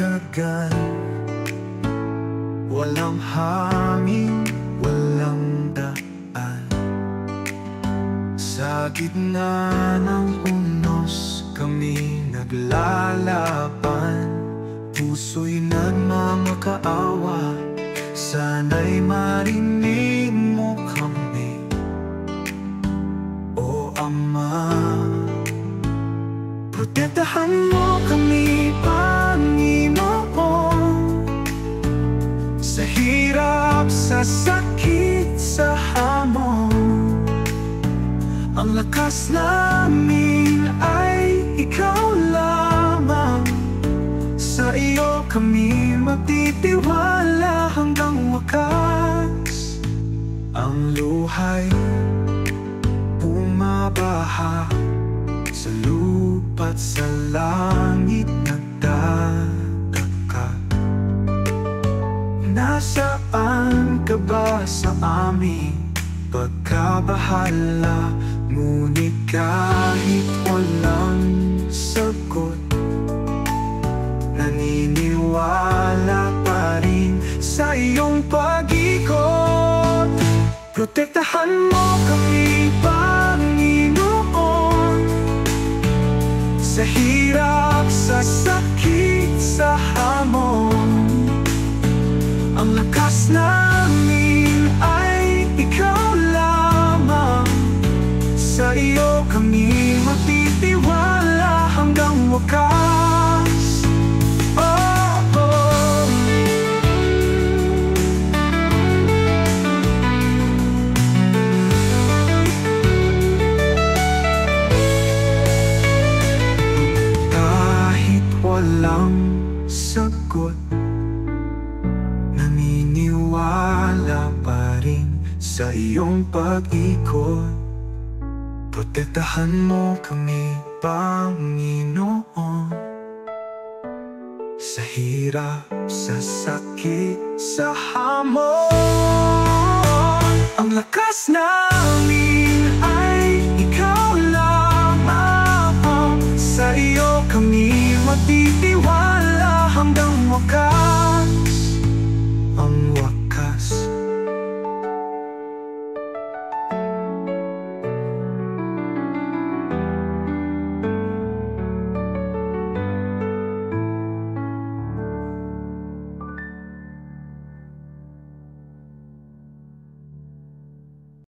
dagat, walang hangin, walang daan. Sa gitna ng unos kami naglalaban, puso'y nagmamakaawa. Sana'y marinig mo kami, O Ama. Protektahan mo kami, Panginoon, sa hirap, sa sakit, sa hamon. Ang lakas namin ay ikaw lamang. Sa iyo kami magtitiwala hanggang wakas. Ang luhay bumabaha, sa lupa't sa langit nagdadaka. Nasaan ka ba sa aming pagkabahala? Ngunit kahit walang sagot, naniniwala pa rin sa iyong pag-ikot. Protektahan mo kami, Panginoon, sa hirap, sa sakit, sa hamon. Ang lakas namin ay ikaw lamang. Sa iyo kami magtitiwala hanggang wakas. Kahit walang sagot, naniniwala pa rin sa iyong pag-ikot. Protektahan mo kami, Panginoon, sa hirap, sa sakit, sa hamon. Ang lakas namin ay ikaw lamang. Sa iyo kami magtitiwala hanggang wakas.